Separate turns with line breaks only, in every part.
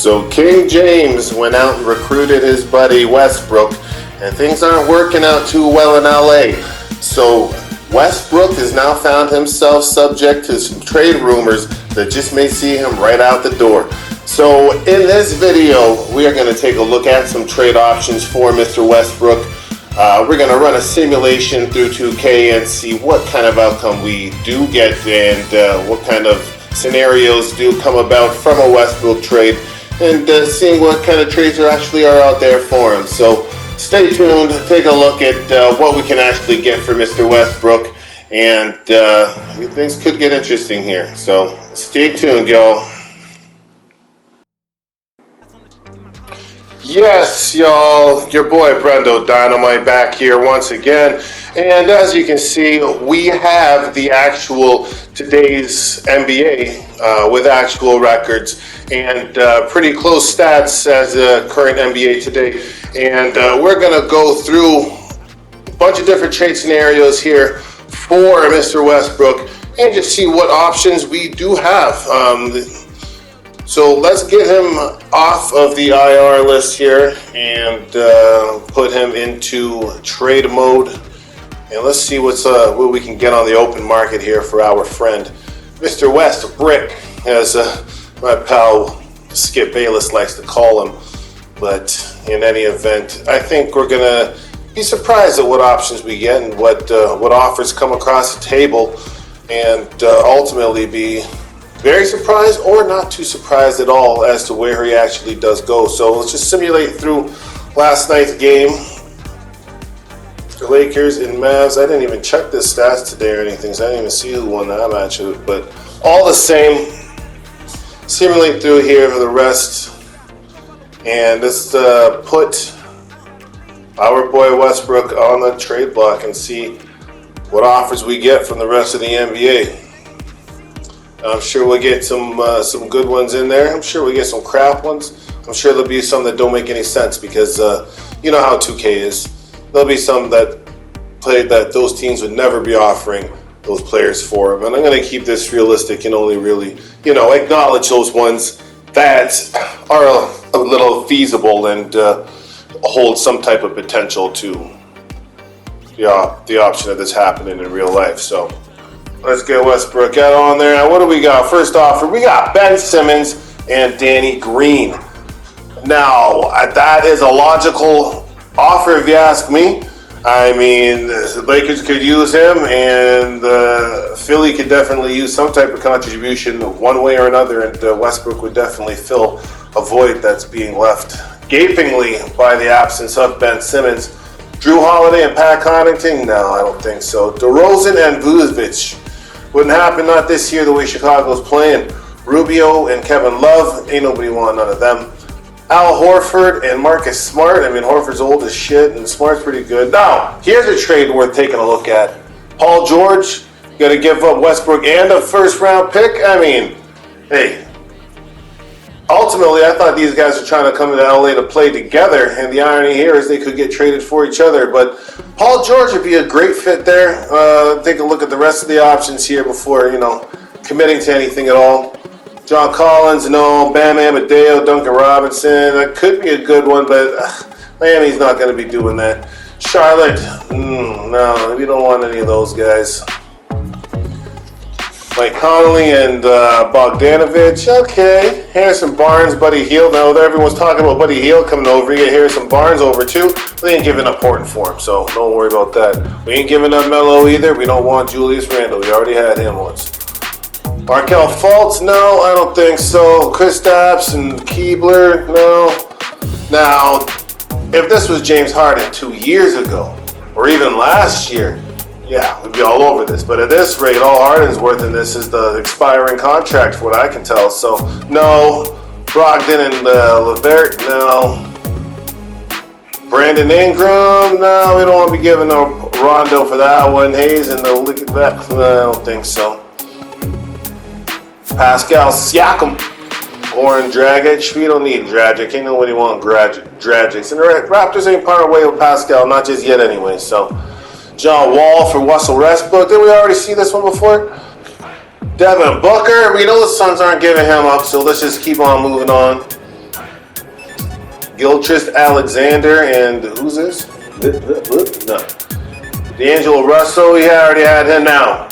So King James went out and recruited his buddy Westbrook, and things aren't working out too well in LA. So Westbrook has now found himself subject to some trade rumors that just may see him right out the door. So in this video, we are going to take a look at some trade options for Mr. Westbrook. We're going to run a simulation through 2K and see what kind of outcome we do get and what kind of scenarios do come about from a Westbrook trade, and seeing what kind of trades are out there for him. So stay tuned, take a look at what we can actually get for Mr. Westbrook, and things could get interesting here. So stay tuned, y'all. Yes, y'all, your boy Brendo Dynamite back here once again. And as you can see, we have the actual today's NBA with actual records and pretty close stats as the current NBA today. And we're going to go through a bunch of different trade scenarios here for Mr. Westbrook and just see what options we do have. So let's get him off of the IR list here and put him into trade mode. And let's see what we can get on the open market here for our friend, Mr. Westbrook, as my pal Skip Bayless likes to call him. But in any event, I think we're gonna be surprised at what options we get and what offers come across the table, and ultimately be very surprised or not too surprised at all as to where he actually does go. So let's just simulate through last night's game. The Lakers and Mavs. I didn't even check the stats today or anything, so I didn't even see who won that match. But all the same, simulate through here for the rest. And let's put our boy Westbrook on the trade block and see what offers we get from the rest of the NBA. I'm sure we'll get some good ones in there. I'm sure we'll get some crap ones. I'm sure there'll be some that don't make any sense because you know how 2K is. There'll be some that those teams would never be offering those players for them. And I'm going to keep this realistic and only really, acknowledge those ones that are a little feasible and hold some type of potential to the option of this happening in real life. So let's get Westbrook out on there. Now, what do we got? First offer, we got Ben Simmons and Danny Green. Now, that is a logical offer if you ask me. I mean, the Lakers could use him, and Philly could definitely use some type of contribution one way or another, and Westbrook would definitely fill a void that's being left gapingly by the absence of Ben Simmons. Drew Holiday and Pat Connaughton? No, I don't think so. DeRozan and Vucevic. Wouldn't happen, not this year, the way Chicago's playing. Rubio and Kevin Love, ain't nobody want none of them. Al Horford and Marcus Smart. I mean, Horford's old as shit and Smart's pretty good. Now, here's a trade worth taking a look at. Paul George, got to give up Westbrook and a first-round pick. I mean, hey, ultimately, I thought these guys were trying to come to LA to play together, and the irony here is they could get traded for each other. But Paul George would be a great fit there. Take a look at the rest of the options here before, committing to anything at all. John Collins, no. Bam Amadeo, Duncan Robinson. That could be a good one, but Miami's not going to be doing that. Charlotte, no, we don't want any of those guys. Mike Conley and Bogdanovich, okay. Harrison Barnes, Buddy Hield. Now everyone's talking about Buddy Hield coming over. You get Harrison Barnes over too. We ain't giving up Horton for him, so don't worry about that. We ain't giving up Melo either. We don't want Julius Randle. We already had him once. Markelle Fultz, no, I don't think so. Kristaps and Keebler, no. Now, if this was James Harden 2 years ago, or even last year, yeah, we'd be all over this. But at this rate, all Harden's worth in this is the expiring contract, for what I can tell. So, no. Brogdon and LeVert, no. Brandon Ingram, no, we don't want to be giving no Rondo for that one. Hayes and look at that, no, I don't think so. Pascal Siakam, Goran Dragic. We don't need Dragic. Ain't nobody want Dragic. And the Raptors ain't part of way with Pascal, not just yet anyway. So, John Wall for Russell Westbrook. Did we already see this one before? Devin Booker. We know the Suns aren't giving him up, so let's just keep on moving on. Gilchrist Alexander, and who's this? No. D'Angelo Russell, we already had him now.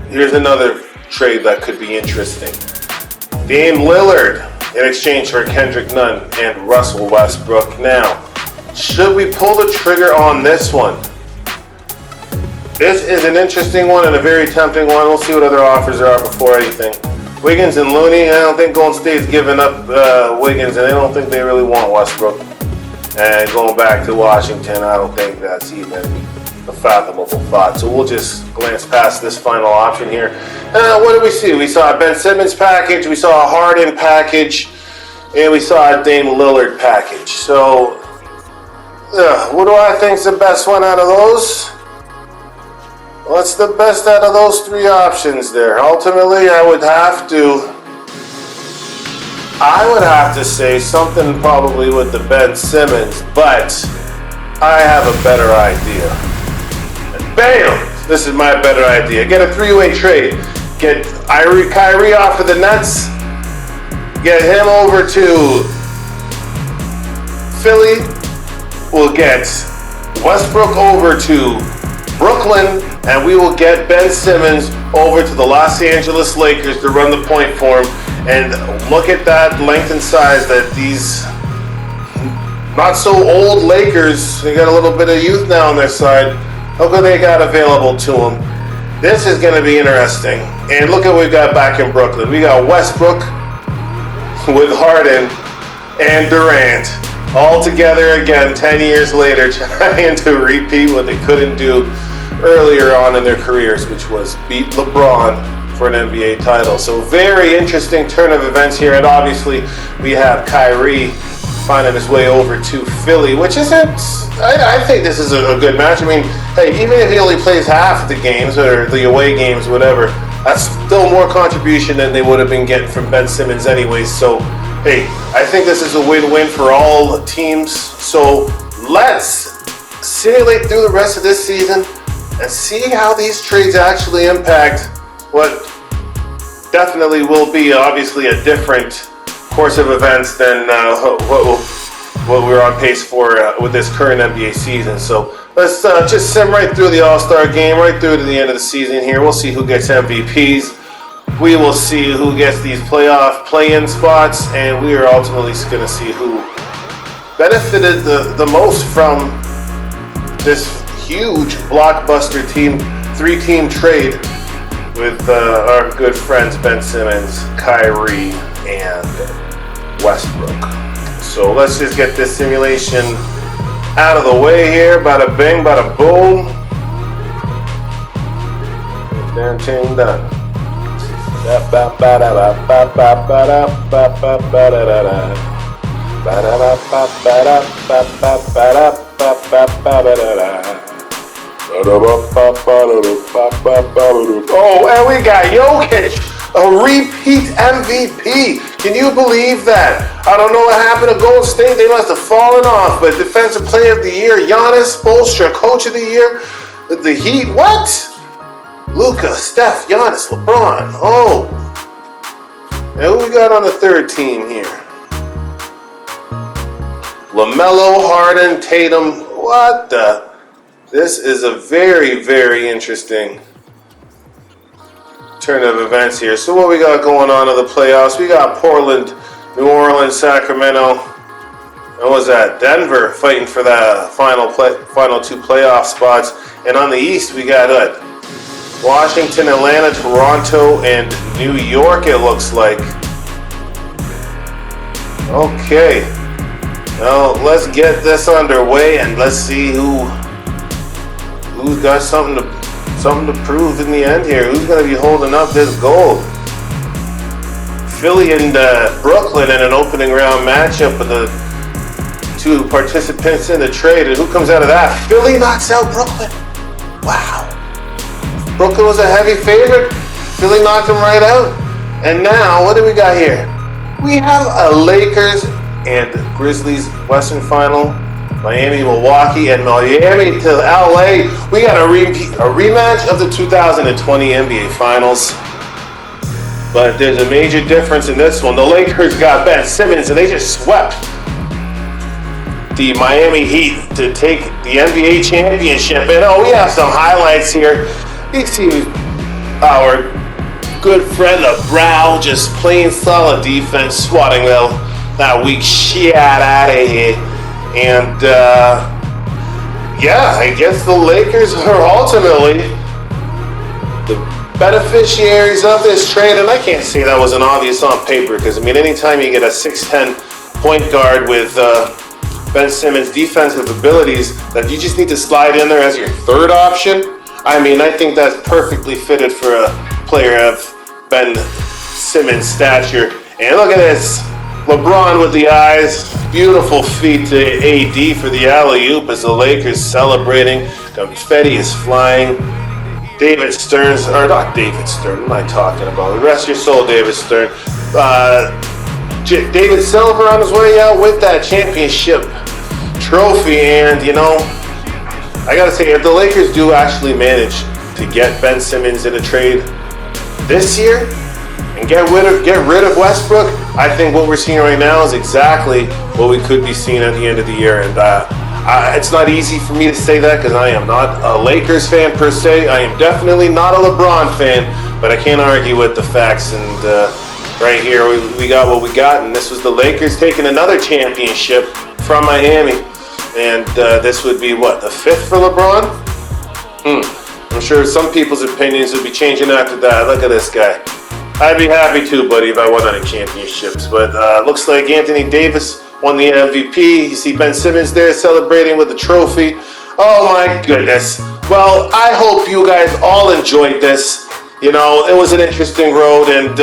Here's another trade that could be interesting. Dame Lillard in exchange for Kendrick Nunn and Russell Westbrook. Now, should we pull the trigger on this one? This is an interesting one and a very tempting one. We'll see what other offers there are before anything. Wiggins and Looney, I don't think Golden State's giving up Wiggins, and I don't think they really want Westbrook. And going back to Washington, I don't think that's even a fathomable thought. So we'll just glance past this final option here. What did we see? We saw a Ben Simmons package, we saw a Harden package, and we saw a Dame Lillard package. So, what do I think is the best one out of those? What's the best out of those three options there? Ultimately, I would have to say something probably with the Ben Simmons, but I have a better idea. And bam! This is my better idea. Get a three-way trade. Get Kyrie off of the Nets. Get him over to Philly. We'll get Westbrook over to Brooklyn, and we will get Ben Simmons over to the Los Angeles Lakers to run the point for him. And look at that length and size that these not so old Lakers, they got a little bit of youth now on their side. Look what they got available to them. This is going to be interesting. And look at what we got back in Brooklyn. We got Westbrook with Harden and Durant all together again 10 years later, trying to repeat what they couldn't do earlier on in their careers, which was beat LeBron for an NBA title. So very interesting turn of events here, and obviously we have Kyrie finding his way over to Philly, which isn't, I think this is a good match. I mean, hey, even if he only plays half the games or the away games, whatever, that's still more contribution than they would have been getting from Ben Simmons anyways. So, hey, I think this is a win-win for all teams. So let's simulate through the rest of this season and see how these trades actually impact what definitely will be obviously a different course of events than what we're on pace for with this current NBA season. So let's just sim right through the All-Star game, right through to the end of the season here. We'll see who gets MVPs. We will see who gets these playoff play-in spots, and we are ultimately going to see who benefited the most from this huge blockbuster three-team trade with our good friends Ben Simmons, Kyrie, and Westbrook. So let's just get this simulation out of the way here. Bada bing, bada boom. Damn thing done. Oh, and we got Jokic, a repeat MVP. Can you believe that? I don't know what happened to Golden State. They must have fallen off. But Defensive Player of the Year, Giannis, Spoelstra, Coach of the Year, the Heat. What? Luka, Steph, Giannis, LeBron. Oh. And who we got on the third team here? LaMelo, Harden, Tatum. What the? This is a very, very interesting turn of events here. So what we got going on in the playoffs? We got Portland, New Orleans, Sacramento. What was that? Denver fighting for the final two playoff spots. And on the East, we got Washington, Atlanta, Toronto, and New York, it looks like. Okay. Now, let's get this underway and let's see who's got something to prove in the end here. Who's going to be holding up this gold? Philly and Brooklyn in an opening round matchup with the two participants in the trade. And who comes out of that? Philly knocks out Brooklyn. Wow. Brooklyn was a heavy favorite. Philly knocked them right out. And now, what do we got here? We have a Lakers and Grizzlies Western Final. Miami, Milwaukee, and Miami to LA. We got a rematch of the 2020 NBA Finals. But there's a major difference in this one. The Lakers got Ben Simmons, and they just swept the Miami Heat to take the NBA championship. And we have some highlights here. You see our good friend LeBron just playing solid defense, swatting that weak shit out of here. And I guess the Lakers are ultimately the beneficiaries of this trade. And I can't say that wasn't obvious on paper, because I mean, anytime you get a 6'10" point guard with Ben Simmons' defensive abilities that you just need to slide in there as your third option, I mean, I think that's perfectly fitted for a player of Ben Simmons' stature. And look at this. LeBron with the eyes. Beautiful feet to AD for the alley-oop as the Lakers celebrating. Confetti is flying. David Stern's, or not David Stern, what am I talking about? Rest your soul, David Stern. David Silver on his way out with that championship trophy. And, you know, I gotta say, if the Lakers do actually manage to get Ben Simmons in a trade this year and get rid of Westbrook, I think what we're seeing right now is exactly what we could be seeing at the end of the year. And it's not easy for me to say that, because I am not a Lakers fan per se. I am definitely not a LeBron fan, but I can't argue with the facts. And right here, we got what we got, and this was the Lakers taking another championship from Miami. And this would be, what, the 5th for LeBron? I'm sure some people's opinions would be changing after that. Look at this guy. I'd be happy too, buddy, if I won any championships. But looks like Anthony Davis won the MVP. You see Ben Simmons there celebrating with the trophy. Oh my goodness. Well, I hope you guys all enjoyed this. You know, it was an interesting road and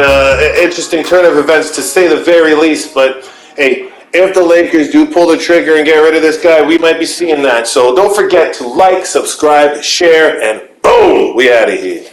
interesting turn of events, to say the very least. But hey, if the Lakers do pull the trigger and get rid of this guy, we might be seeing that. So don't forget to like, subscribe, share, and boom, we out of here.